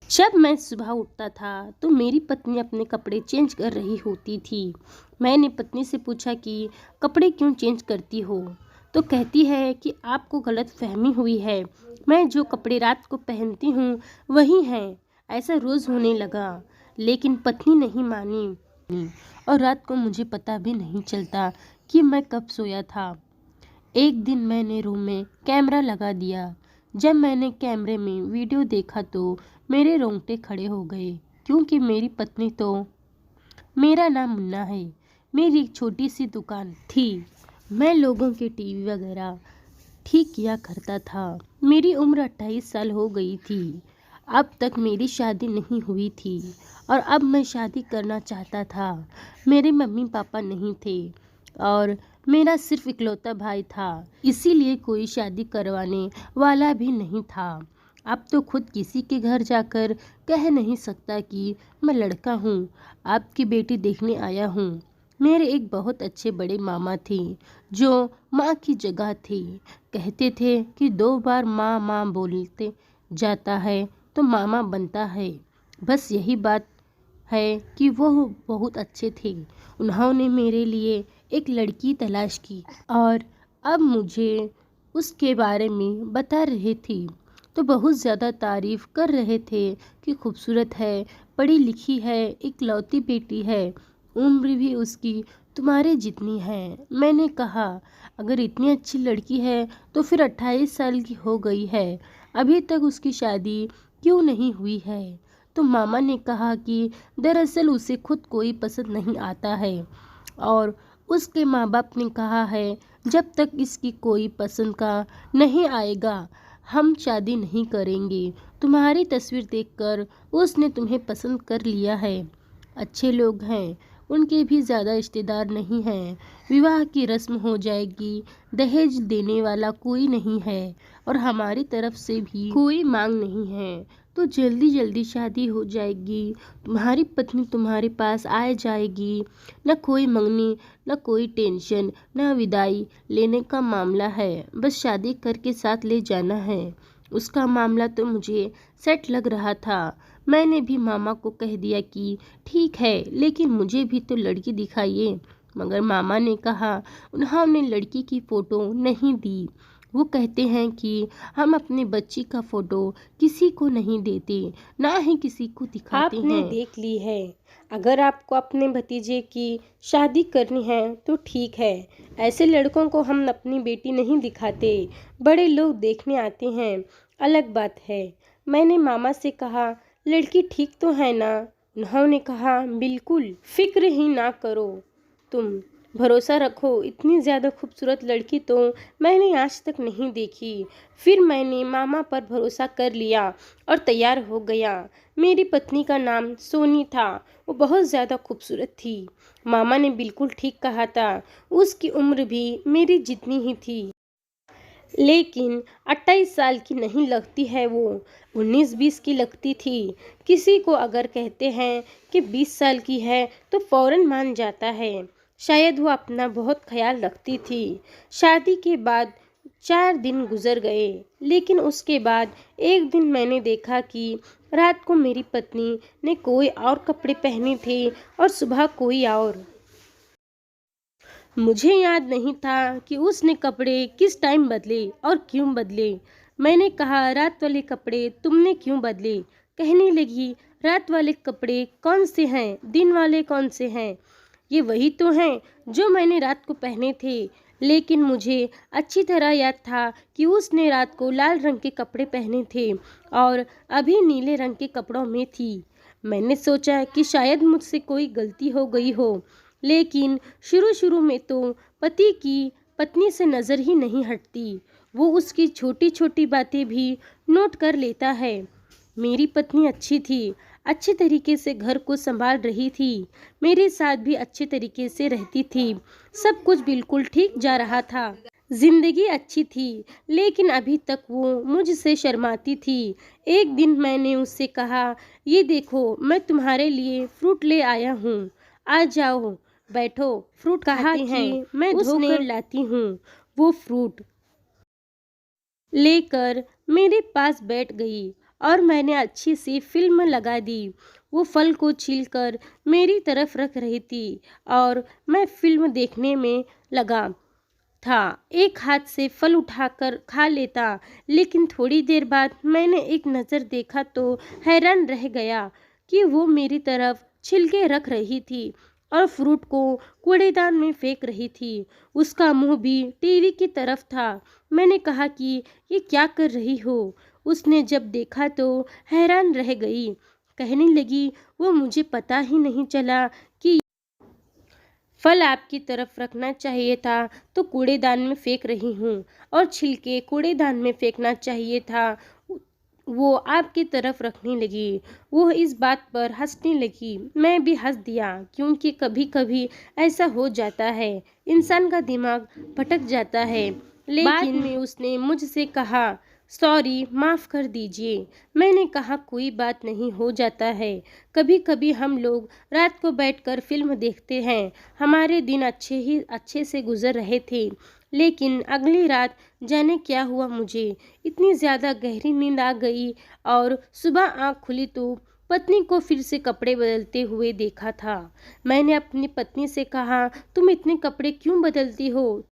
जब मैं सुबह उठता था तो मेरी पत्नी अपने कपड़े चेंज कर रही होती थी। मैंने पत्नी से पूछा कि कपड़े क्यों चेंज करती हो? तो कहती है कि आपको गलत फहमी हुई है, मैं जो कपड़े रात को पहनती हूँ वही हैं। ऐसा रोज़ होने लगा, लेकिन पत्नी नहीं मानी और रात को मुझे पता भी नहीं चलता कि मैं कब सोया था। एक दिन मैंने रूम में कैमरा लगा दिया। जब मैंने कैमरे में वीडियो देखा तो मेरे रोंगटे खड़े हो गए, क्योंकि मेरी पत्नी तो मेरा नाम मुन्ना है। मेरी एक छोटी सी दुकान थी। मैं लोगों के टीवी वगैरह ठीक किया करता था। मेरी उम्र 28 साल हो गई थी। अब तक मेरी शादी नहीं हुई थी और अब मैं शादी करना चाहता था। मेरे मम्मी पापा नहीं थे और मेरा सिर्फ इकलौता भाई था, इसीलिए कोई शादी करवाने वाला भी नहीं था। अब तो खुद किसी के घर जाकर कह नहीं सकता कि मैं लड़का हूँ, आपकी बेटी देखने आया हूँ। मेरे एक बहुत अच्छे बड़े मामा थे जो माँ की जगह थे। कहते थे कि 2 बार माँ माँ बोलते जाता है तो मामा बनता है। बस यही बात है कि वो बहुत अच्छे थे। उन्होंने मेरे लिए एक लड़की तलाश की और अब मुझे उसके बारे में बता रहे थे तो बहुत ज़्यादा तारीफ़ कर रहे थे कि खूबसूरत है, पढ़ी लिखी है, इकलौती बेटी है, उम्र भी उसकी तुम्हारे जितनी है। मैंने कहा, अगर इतनी अच्छी लड़की है तो फिर 28 साल की हो गई है, अभी तक उसकी शादी क्यों नहीं हुई है? तो मामा ने कहा कि दरअसल उसे खुद कोई पसंद नहीं आता है और उसके माँ बाप ने कहा है जब तक इसकी कोई पसंद का नहीं आएगा हम शादी नहीं करेंगे। तुम्हारी तस्वीर देखकर उसने तुम्हें पसंद कर लिया है। अच्छे लोग हैं, उनके भी ज़्यादा रिश्तेदार नहीं हैं। विवाह की रस्म हो जाएगी, दहेज देने वाला कोई नहीं है और हमारी तरफ से भी कोई मांग नहीं है, तो जल्दी जल्दी शादी हो जाएगी। तुम्हारी पत्नी तुम्हारे पास आ जाएगी। न कोई मंगनी, न कोई टेंशन, न विदाई लेने का मामला है, बस शादी करके साथ ले जाना है। उसका मामला तो मुझे सेट लग रहा था। मैंने भी मामा को कह दिया कि ठीक है, लेकिन मुझे भी तो लड़की दिखाइए। मगर मामा ने कहा उन्होंने लड़की की फ़ोटो नहीं दी। वो कहते हैं कि हम अपने बच्ची का फ़ोटो किसी को नहीं देते, ना ही किसी को दिखाते आपने हैं। देख ली है। अगर आपको अपने भतीजे की शादी करनी है तो ठीक है, ऐसे लड़कों को हम अपनी बेटी नहीं दिखाते। बड़े लोग देखने आते हैं, अलग बात है। मैंने मामा से कहा, लड़की ठीक तो है ना? उन्होंने कहा, बिल्कुल, फिक्र ही ना करो तुम, भरोसा रखो। इतनी ज़्यादा खूबसूरत लड़की तो मैंने आज तक नहीं देखी। फिर मैंने मामा पर भरोसा कर लिया और तैयार हो गया। मेरी पत्नी का नाम सोनी था। वो बहुत ज़्यादा खूबसूरत थी। मामा ने बिल्कुल ठीक कहा था, उसकी उम्र भी मेरी जितनी ही थी, लेकिन 28 साल की नहीं लगती है वो, 19-20 की लगती थी। किसी को अगर कहते हैं कि 20 साल की है तो फ़ौरन मान जाता है। शायद वो अपना बहुत ख्याल रखती थी। शादी के बाद 4 दिन गुजर गए, लेकिन उसके बाद एक दिन मैंने देखा कि रात को मेरी पत्नी ने कोई और कपड़े पहने थे और सुबह कोई और। मुझे याद नहीं था कि उसने कपड़े किस टाइम बदले और क्यों बदले। मैंने कहा, रात वाले कपड़े तुमने क्यों बदले? कहने लगी, रात वाले कपड़े कौन से हैं, दिन वाले कौन से हैं? ये वही तो हैं जो मैंने रात को पहने थे। लेकिन मुझे अच्छी तरह याद था कि उसने रात को लाल रंग के कपड़े पहने थे और अभी नीले रंग के कपड़ों में थी। मैंने सोचा कि शायद मुझसे कोई गलती हो गई हो, लेकिन शुरू शुरू में तो पति की पत्नी से नज़र ही नहीं हटती। वो उसकी छोटी छोटी बातें भी नोट कर लेता है। मेरी पत्नी अच्छी थी, अच्छे तरीके से घर को संभाल रही थी, मेरे साथ भी अच्छे तरीके से रहती थी। सब कुछ बिल्कुल ठीक जा रहा था। जिंदगी अच्छी थी, लेकिन अभी तक वो मुझसे शर्माती थी। एक दिन मैंने उससे कहा, ये देखो, मैं तुम्हारे लिए फ्रूट ले आया हूँ, आ जाओ, बैठो, फ्रूट खाते हैं। मैं धोकर लाती हूँ। वो फ्रूट लेकर मेरे पास बैठ गई और मैंने अच्छी सी फिल्म लगा दी। वो फल को छीलकर मेरी तरफ रख रही थी और मैं फिल्म देखने में लगा था। एक हाथ से फल उठाकर खा लेता, लेकिन थोड़ी देर बाद मैंने एक नज़र देखा तो हैरान रह गया कि वो मेरी तरफ छिलके रख रही थी और फ्रूट को कूड़ेदान में फेंक रही थी। उसका मुंह भी टीवी की तरफ था। मैंने कहा कि ये क्या कर रही हो? उसने जब देखा तो हैरान रह गई। कहने लगी, वो मुझे पता ही नहीं चला कि फल आपकी तरफ रखना चाहिए था तो कूड़ेदान में फेंक रही हूँ, और छिलके कूड़ेदान में फेंकना चाहिए था वो आपकी तरफ रखने लगी। वो इस बात पर हंसने लगी। मैं भी हंस दिया, क्योंकि कभी कभी ऐसा हो जाता है, इंसान का दिमाग भटक जाता है। लेकिन बाद में उसने मुझसे कहा, सॉरी, माफ़ कर दीजिए। मैंने कहा, कोई बात नहीं, हो जाता है। कभी कभी हम लोग रात को बैठकर फिल्म देखते हैं। हमारे दिन अच्छे से गुजर रहे थे, लेकिन अगली रात जाने क्या हुआ, मुझे इतनी ज़्यादा गहरी नींद आ गई और सुबह आँख खुली तो पत्नी को फिर से कपड़े बदलते हुए देखा था। मैंने अपनी पत्नी से कहा, तुम इतने कपड़े क्यों बदलती हो?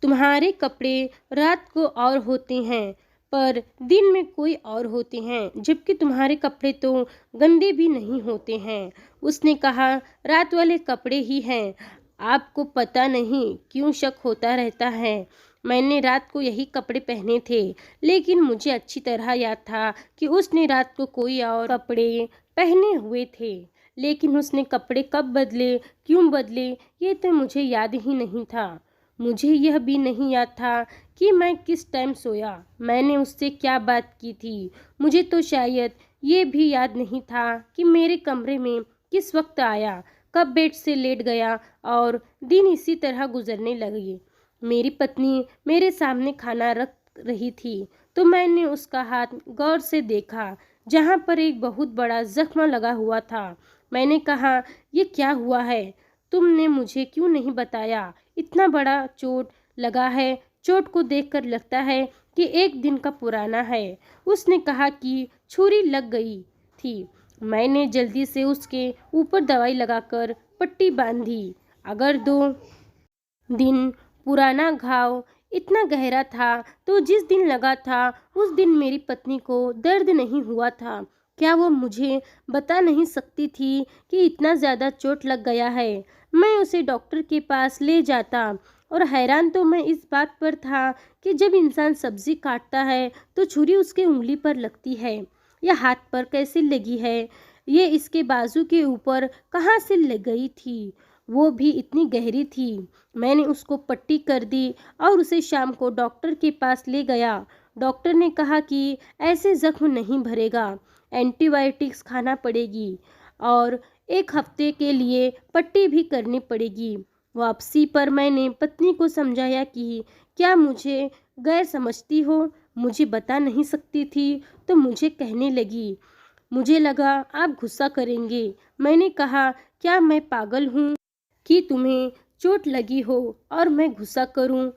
तुम्हारे कपड़े रात को और होते हैं, पर दिन में कोई और होते हैं, जबकि तुम्हारे कपड़े तो गंदे भी नहीं होते हैं। उसने कहा, रात वाले कपड़े ही हैं। आपको पता नहीं क्यों शक होता रहता है। मैंने रात को यही कपड़े पहने थे, लेकिन मुझे अच्छी तरह याद था कि उसने रात को कोई और कपड़े पहने हुए थे। लेकिन उसने कपड़े कब बदले, क्यों बदले, ये तो मुझे याद ही नहीं था। मुझे यह भी नहीं याद था कि मैं किस टाइम सोया, मैंने उससे क्या बात की थी। मुझे तो शायद ये भी याद नहीं था कि मेरे कमरे में किस वक्त आया, कब बेड से लेट गया, और दिन इसी तरह गुजरने लगे। मेरी पत्नी मेरे सामने खाना रख रही थी, तो मैंने उसका हाथ गौर से देखा, जहाँ पर एक बहुत बड़ा जख्म लगा हुआ था। मैंने कहा, ये क्या हुआ है? तुमने मुझे क्यों नहीं बताया? इतना बड़ा चोट लगा है। चोट को देखकर लगता है कि एक दिन का पुराना है। उसने कहा कि छुरी लग गई थी। मैंने जल्दी से उसके ऊपर दवाई लगाकर पट्टी बांधी। अगर 2 दिन पुराना घाव इतना गहरा था तो जिस दिन लगा था उस दिन मेरी पत्नी को दर्द नहीं हुआ था। क्या वो मुझे बता नहीं सकती थी कि इतना ज़्यादा चोट लग गया है? मैं उसे डॉक्टर के पास ले जाता, और हैरान तो मैं इस बात पर था कि जब इंसान सब्जी काटता है तो छुरी उसके उंगली पर लगती है या हाथ पर कैसे लगी है, ये इसके बाजू के ऊपर कहाँ से लग गई थी, वो भी इतनी गहरी थी। मैंने उसको पट्टी कर दी और उसे शाम को डॉक्टर के पास ले गया। डॉक्टर ने कहा कि ऐसे जख्म नहीं भरेगा, एंटीबायोटिक्स खाना पड़ेगी और 1 हफ्ते के लिए पट्टी भी करनी पड़ेगी। वापसी पर मैंने पत्नी को समझाया कि क्या मुझे गैर समझती हो, मुझे बता नहीं सकती थी, तो मुझे कहने लगी। मुझे लगा आप गुस्सा करेंगे। मैंने कहा, क्या मैं पागल हूँ कि तुम्हें चोट लगी हो और मैं गुस्सा करूं?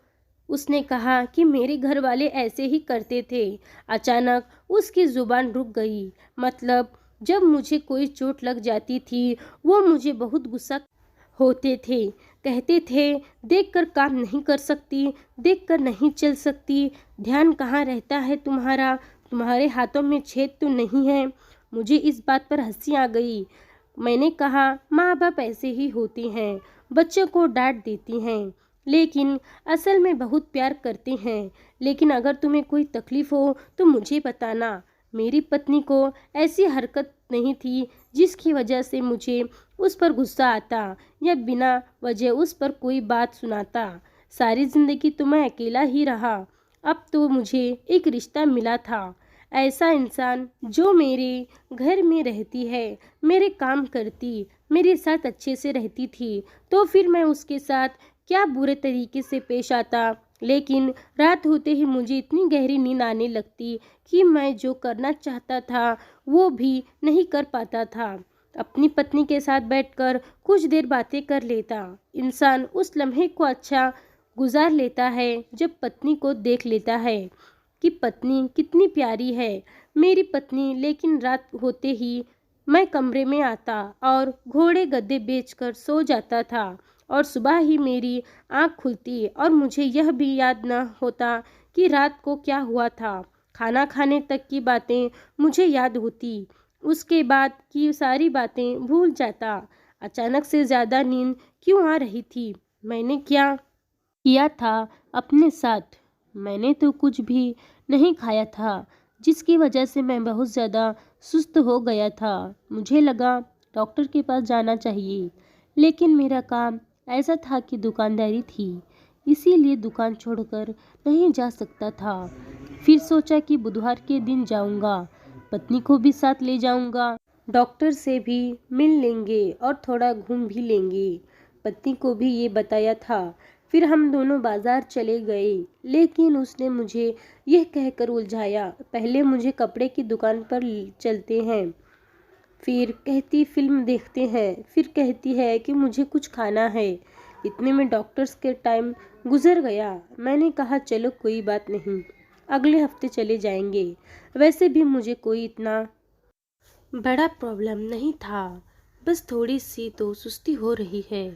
उसने कहा कि मेरे घर वाले ऐसे ही करते थे। अचानक उसकी जुबान रुक गई। मतलब जब मुझे कोई चोट लग जाती थी वो मुझे बहुत गुस्सा होते थे। कहते थे, देखकर काम नहीं कर सकती, देखकर नहीं चल सकती, ध्यान कहाँ रहता है तुम्हारा, तुम्हारे हाथों में छेद तो नहीं है। मुझे इस बात पर हंसी आ गई। मैंने कहा, माँ बाप ऐसे ही होती हैं, बच्चों को डांट देती हैं, लेकिन असल में बहुत प्यार करते हैं। लेकिन अगर तुम्हें कोई तकलीफ हो तो मुझे बताना। मेरी पत्नी को ऐसी हरकत नहीं थी जिसकी वजह से मुझे उस पर गुस्सा आता या बिना वजह उस पर कोई बात सुनाता। सारी ज़िंदगी तो मैं अकेला ही रहा। अब तो मुझे एक रिश्ता मिला था, ऐसा इंसान जो मेरे घर में रहती है, मेरे काम करती, मेरे साथ अच्छे से रहती थी, तो फिर मैं उसके साथ क्या बुरे तरीके से पेश आता। लेकिन रात होते ही मुझे इतनी गहरी नींद आने लगती कि मैं जो करना चाहता था वो भी नहीं कर पाता था। अपनी पत्नी के साथ बैठकर कुछ देर बातें कर लेता। इंसान उस लम्हे को अच्छा गुजार लेता है जब पत्नी को देख लेता है कि पत्नी कितनी प्यारी है मेरी पत्नी। लेकिन रात होते ही मैं कमरे में आता और घोड़े गद्दे बेचकर सो जाता था और सुबह ही मेरी आँख खुलती और मुझे यह भी याद न होता कि रात को क्या हुआ था। खाना खाने तक की बातें मुझे याद होती, उसके बाद की सारी बातें भूल जाता। अचानक से ज़्यादा नींद क्यों आ रही थी? मैंने क्या किया था अपने साथ? मैंने तो कुछ भी नहीं खाया था, जिसकी वजह से मैं बहुत ज़्यादा सुस्त हो गया था। मुझे लगा डॉक्टर के पास जाना चाहिए, लेकिन मेरा काम ऐसा था कि दुकानदारी थी, इसीलिए दुकान छोड़कर नहीं जा सकता था। फिर सोचा कि बुधवार के दिन जाऊंगा, पत्नी को भी साथ ले जाऊंगा, डॉक्टर से भी मिल लेंगे और थोड़ा घूम भी लेंगे। पत्नी को भी ये बताया था। फिर हम दोनों बाजार चले गए, लेकिन उसने मुझे यह कहकर उलझाया, पहले मुझे कपड़े की दुकान पर चलते हैं, फिर कहती फिल्म देखते हैं, फिर कहती है कि मुझे कुछ खाना है। इतने में डॉक्टर्स के टाइम गुजर गया। मैंने कहा चलो कोई बात नहीं, अगले हफ्ते चले जाएंगे। वैसे भी मुझे कोई इतना बड़ा प्रॉब्लम नहीं था, बस थोड़ी सी तो सुस्ती हो रही है।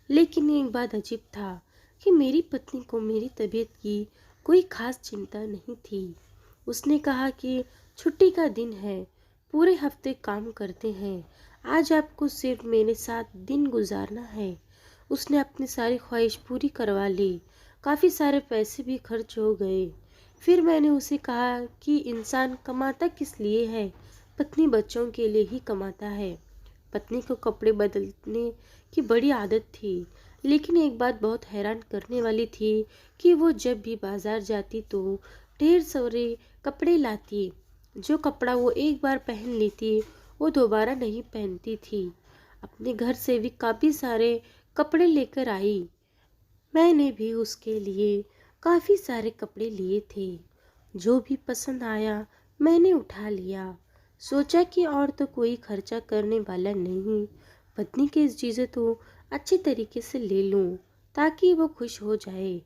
लेकिन एक बात अजीब था कि मेरी पत्नी को मेरी तबीयत की कोई खास चिंता नहीं थी। उसने कहा कि छुट्टी का दिन है, पूरे हफ्ते काम करते हैं, आज आपको सिर्फ मेरे साथ दिन गुजारना है। उसने अपनी सारी ख्वाहिश पूरी करवा ली, काफ़ी सारे पैसे भी खर्च हो गए। फिर मैंने उसे कहा कि इंसान कमाता किस लिए है? पत्नी बच्चों के लिए ही कमाता है। पत्नी को कपड़े बदलने की बड़ी आदत थी, लेकिन एक बात बहुत हैरान करने वाली थी कि वो जब भी बाजार जाती तो ढेर सारे कपड़े लाती। जो कपड़ा वो एक बार पहन लेती वो दोबारा नहीं पहनती थी। अपने घर से भी काफ़ी सारे कपड़े लेकर आई। मैंने भी उसके लिए काफ़ी सारे कपड़े लिए थे। जो भी पसंद आया मैंने उठा लिया। सोचा कि और तो कोई खर्चा करने वाला नहीं, पत्नी की चीज़ें तो अच्छे तरीके से ले लूं ताकि वो खुश हो जाए।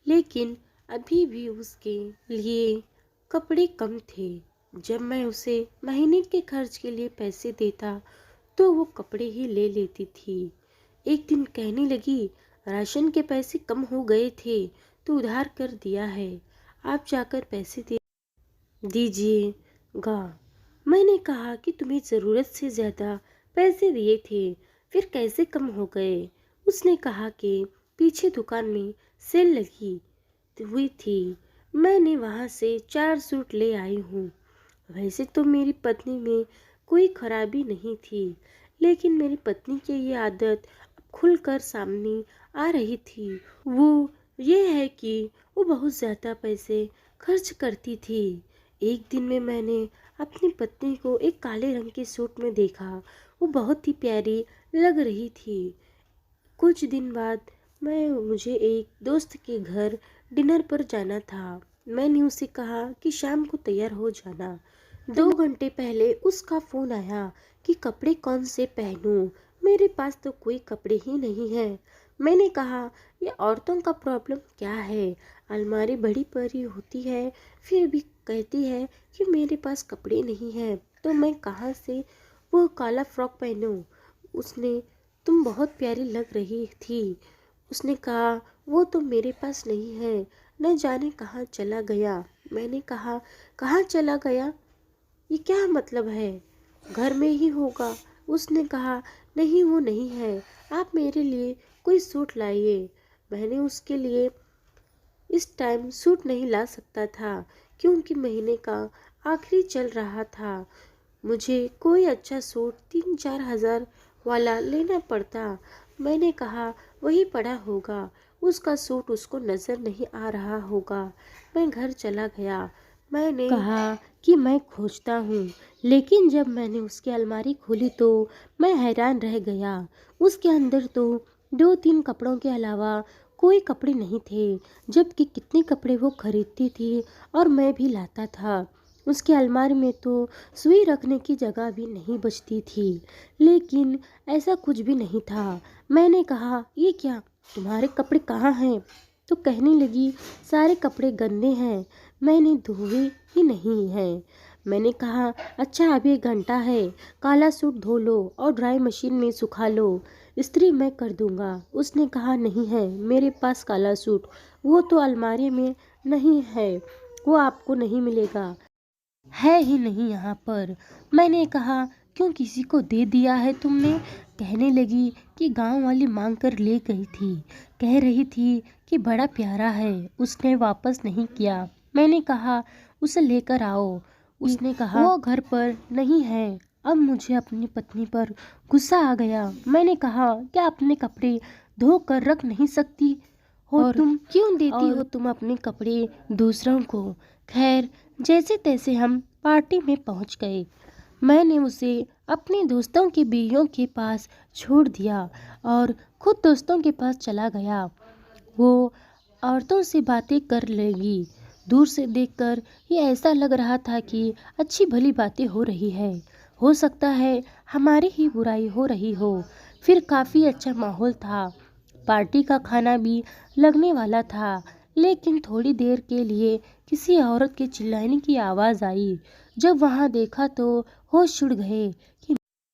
लेकिन अभी भी उसके लिए कपड़े कम थे। जब मैं उसे महीने के खर्च के लिए पैसे देता तो वो कपड़े ही ले लेती थी। एक दिन कहने लगी, राशन के पैसे कम हो गए थे तो उधार कर दिया है, आप जाकर पैसे दे दीजिएगा। मैंने कहा कि तुम्हें ज़रूरत से ज़्यादा पैसे दिए थे, फिर कैसे कम हो गए? उसने कहा कि पीछे दुकान में सेल लगी हुई थी, मैंने वहाँ से 4 सूट ले आई हूँ। वैसे तो मेरी पत्नी में कोई खराबी नहीं थी, लेकिन मेरी पत्नी की ये आदत अब खुलकर सामने आ रही थी। वो ये है कि वो बहुत ज़्यादा पैसे खर्च करती थी। एक दिन में मैंने अपनी पत्नी को एक काले रंग के सूट में देखा, वो बहुत ही प्यारी लग रही थी। कुछ दिन बाद मुझे एक दोस्त के घर डिनर पर जाना था। मैंने उसे कहा कि शाम को तैयार हो जाना। 2 घंटे पहले उसका फ़ोन आया कि कपड़े कौन से पहनूं। मेरे पास तो कोई कपड़े ही नहीं है। मैंने कहा ये औरतों का प्रॉब्लम क्या है, अलमारी बड़ी पड़ी होती है फिर भी कहती है कि मेरे पास कपड़े नहीं हैं, तो मैं कहाँ से वो काला फ्रॉक पहनूं। उसने तुम बहुत प्यारी लग रही थी। उसने कहा वो तो मेरे पास नहीं है, न जाने कहाँ चला गया। मैंने कहा कहाँ चला गया, ये क्या मतलब है, घर में ही होगा। उसने कहा नहीं वो नहीं है, आप मेरे लिए कोई सूट लाइए। मैंने उसके लिए इस टाइम सूट नहीं ला सकता था क्योंकि महीने का आखिरी चल रहा था। मुझे कोई अच्छा सूट 3-4 हज़ार वाला लेना पड़ता। मैंने कहा वही पड़ा होगा, उसका सूट उसको नज़र नहीं आ रहा होगा। मैं घर चला गया। मैंने कहा कि मैं खोजता हूँ, लेकिन जब मैंने उसकी अलमारी खोली तो मैं हैरान रह गया। उसके अंदर तो 2-3 कपड़ों के अलावा कोई कपड़े नहीं थे, जबकि कितने कपड़े वो खरीदती थी और मैं भी लाता था। उसकी अलमारी में तो सुई रखने की जगह भी नहीं बचती थी, लेकिन ऐसा कुछ भी नहीं था। मैंने कहा ये क्या, तुम्हारे कपड़े कहाँ हैं? तो कहने लगी सारे कपड़े गंदे हैं, मैंने धोए ही नहीं हैं। मैंने कहा, अच्छा अभी 1 घंटा है, काला सूट धो लो और ड्राई मशीन में सुखा लो, इस्त्री मैं कर दूंगा। उसने कहा, नहीं है मेरे पास काला सूट, वो तो अलमारी में नहीं है, वो आपको नहीं मिलेगा, है ही नहीं यहाँ पर। मैंने कहा, क्यों किसी को दे दिया है तुमने? कहने लगी कि गांव वाली मांग कर ले गई थी, कह रही थी कि बड़ा प्यारा है, उसने वापस नहीं किया। मैंने कहा, उसे लेकर आओ। उसने कहा, वो घर पर नहीं है। अब मुझे अपनी पत्नी पर गुस्सा आ गया। मैंने कहा, क्या अपने कपड़े धो कर रख नहीं सकती हो और तुम? क्यों देती और हो तुम अपने कपड़े दूसरों को? खैर, जैसे तैसे हम पार्टी में पहुंच गए। मैंने उसे अपने दोस्तों की बीवियों के पास छोड़ दिया और खुद दोस्तों के पास चला गया। वो औरतों से बातें कर लगी। दूर से देखकर ये ऐसा लग रहा था कि अच्छी भली बातें हो रही है। हो सकता है हमारी ही बुराई हो रही हो। फिर काफ़ी अच्छा माहौल था। पार्टी का खाना भी लगने वाला था, लेकिन थोड़ी देर के लिए किसी औरत के चिल्लाने की आवाज़ आई। जब वहाँ देखा तो होश उड़ गए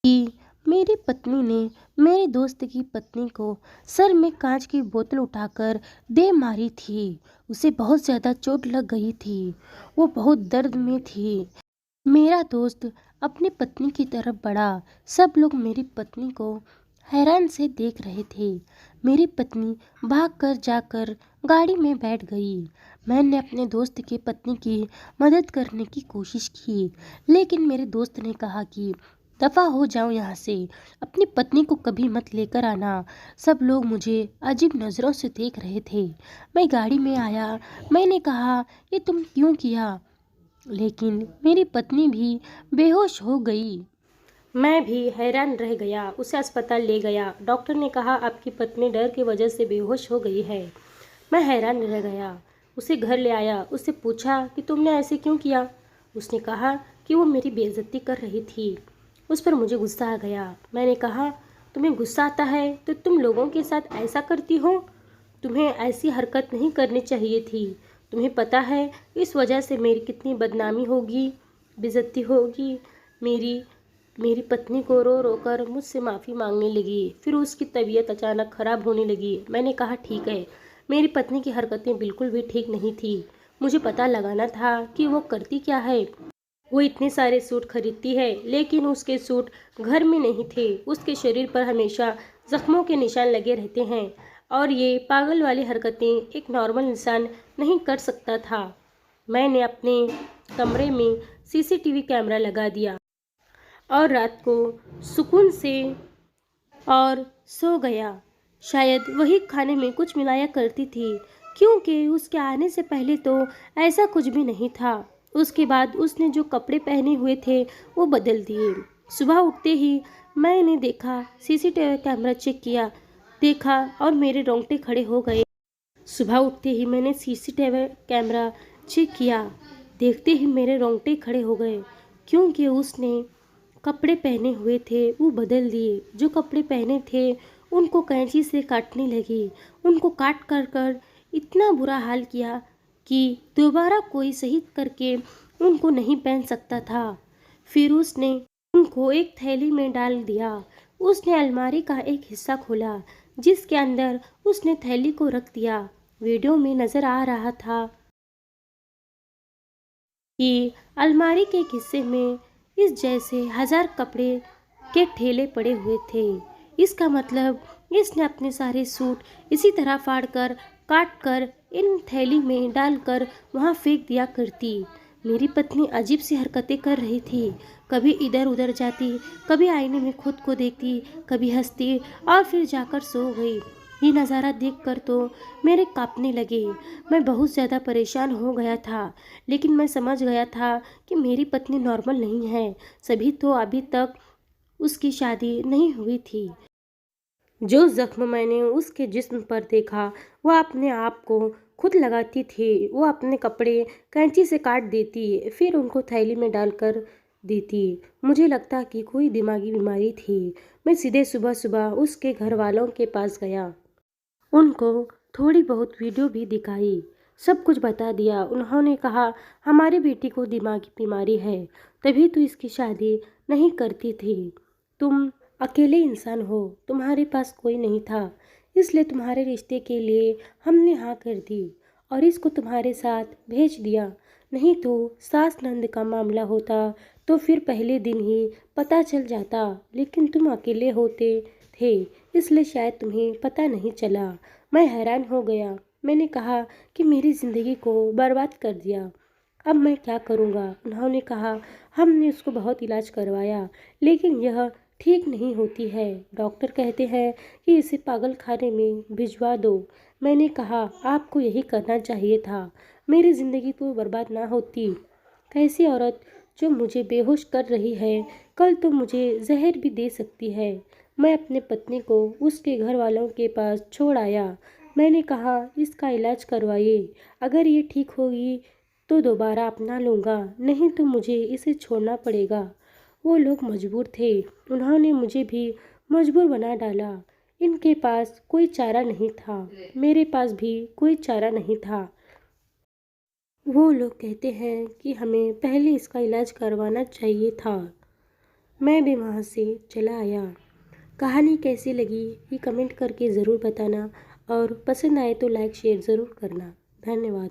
कि मेरी पत्नी ने मेरे दोस्त की पत्नी को सर में कांच की बोतल उठाकर दे मारी थी। उसे बहुत ज़्यादा चोट लग गई थी, वो बहुत दर्द में थी। मेरा दोस्त अपनी पत्नी की तरफ बढ़ा। सब लोग मेरी पत्नी को हैरान से देख रहे थे। मेरी पत्नी भागकर जाकर गाड़ी में बैठ गई। मैंने अपने दोस्त की पत्नी की मदद करने की कोशिश की, लेकिन मेरे दोस्त ने कहा कि दफ़ा हो जाओ यहाँ से, अपनी पत्नी को कभी मत लेकर आना। सब लोग मुझे अजीब नज़रों से देख रहे थे। मैं गाड़ी में आया। मैंने कहा, ये तुम क्यों किया? लेकिन मेरी पत्नी भी बेहोश हो गई। मैं भी हैरान रह गया। उसे अस्पताल ले गया। डॉक्टर ने कहा, आपकी पत्नी डर की वजह से बेहोश हो गई है। मैं हैरान रह गया। उसे घर ले आया। उससे पूछा कि तुमने ऐसे क्यों किया? उसने कहा कि वो मेरी बेइज्जती कर रही थी। उस पर मुझे गुस्सा आ गया। मैंने कहा, तुम्हें गुस्सा आता है तो तुम लोगों के साथ ऐसा करती हो? तुम्हें ऐसी हरकत नहीं करनी चाहिए थी। तुम्हें पता है इस वजह से मेरी कितनी बदनामी होगी, बेइज्जती होगी। मेरी मेरी पत्नी को रो रो कर मुझसे माफ़ी मांगने लगी। फिर उसकी तबीयत अचानक ख़राब होने लगी। मैंने कहा, ठीक है, मेरी पत्नी की हरकतें बिल्कुल भी ठीक नहीं थी। मुझे पता लगाना था कि वो करती क्या है। वो इतने सारे सूट खरीदती है, लेकिन उसके सूट घर में नहीं थे। उसके शरीर पर हमेशा जख्मों के निशान लगे रहते हैं, और ये पागल वाली हरकतें एक नॉर्मल इंसान नहीं कर सकता था। मैंने अपने कमरे में सीसीटीवी कैमरा लगा दिया और रात को सुकून से और सो गया। शायद वही खाने में कुछ मिलाया करती थी, क्योंकि उसके आने से पहले तो ऐसा कुछ भी नहीं था। उसके बाद उसने जो कपड़े पहने हुए थे वो बदल दिए। सुबह उठते ही मैंने देखा, सीसीटीवी कैमरा चेक किया, देखा और मेरे रोंगटे खड़े हो गए। सुबह उठते ही मैंने सीसीटीवी कैमरा चेक किया, देखते ही मेरे रोंगटे खड़े हो गए, क्योंकि उसने कपड़े पहने हुए थे वो बदल दिए। जो कपड़े पहने थे उनको कैंची से काटने लगी। उनको काट कर कर इतना बुरा हाल किया कि दोबारा कोई सही करके उनको नहीं पहन सकता था। फिर उसने उनको एक थैली में डाल दिया। उसने अलमारी का एक हिस्सा खोला, जिसके अंदर उसने थैली को रख दिया। वीडियो में नज़र आ रहा था कि अलमारी के एक हिस्से में इस जैसे 1000 कपड़े के ठेले पड़े हुए थे। इसका मतलब इसने अपने सारे सूट इसी तरह फाड़कर काट कर इन थैली में डालकर वहाँ फेंक दिया करती। मेरी पत्नी अजीब सी हरकतें कर रही थी। कभी इधर उधर जाती, कभी आईने में खुद को देखती, कभी हंसती और फिर जाकर सो गई। ये नज़ारा देखकर तो मेरे कांपने लगे। मैं बहुत ज़्यादा परेशान हो गया था, लेकिन मैं समझ गया था कि मेरी पत्नी नॉर्मल नहीं है। सभी तो अभी तक उसकी शादी नहीं हुई थी। जो जख्म मैंने उसके जिस्म पर देखा, वह अपने आप को खुद लगाती थी। वो अपने कपड़े कैंची से काट देती, फिर उनको थैली में डालकर देती। मुझे लगता कि कोई दिमागी बीमारी थी। मैं सीधे सुबह सुबह उसके घर वालों के पास गया। उनको थोड़ी बहुत वीडियो भी दिखाई। सब कुछ बता दिया। उन्होंने कहा हमारी बेटी को दिमागी बीमारी है, तभी तो इसकी शादी नहीं करती थी। तुम अकेले इंसान हो, तुम्हारे पास कोई नहीं था, इसलिए तुम्हारे रिश्ते के लिए हमने हाँ कर दी और इसको तुम्हारे साथ भेज दिया। नहीं तो सास नंद का मामला होता तो फिर पहले दिन ही पता चल जाता, लेकिन तुम अकेले होते थे इसलिए शायद तुम्हें पता नहीं चला। मैं हैरान हो गया। मैंने कहा कि मेरी ज़िंदगी को बर्बाद कर दिया, अब मैं क्या करूँगा। उन्होंने कहा हमने उसको बहुत इलाज करवाया लेकिन यह ठीक नहीं होती है। डॉक्टर कहते हैं कि इसे पागल खाने में भिजवा दो। मैंने कहा आपको यही करना चाहिए था, मेरी ज़िंदगी तो बर्बाद ना होती। कैसी औरत जो मुझे बेहोश कर रही है, कल तो मुझे जहर भी दे सकती है। मैं अपने पत्नी को उसके घर वालों के पास छोड़ आया। मैंने कहा इसका इलाज करवाइए, अगर ये ठीक होगी तो दोबारा अपना लूँगा, नहीं तो मुझे इसे छोड़ना पड़ेगा। वो लोग मजबूर थे, उन्होंने मुझे भी मजबूर बना डाला। इनके पास कोई चारा नहीं था, मेरे पास भी कोई चारा नहीं था। वो लोग कहते हैं कि हमें पहले इसका इलाज करवाना चाहिए था। मैं भी वहाँ से चला आया। कहानी कैसी लगी ये कमेंट करके ज़रूर बताना और पसंद आए तो लाइक शेयर ज़रूर करना। धन्यवाद।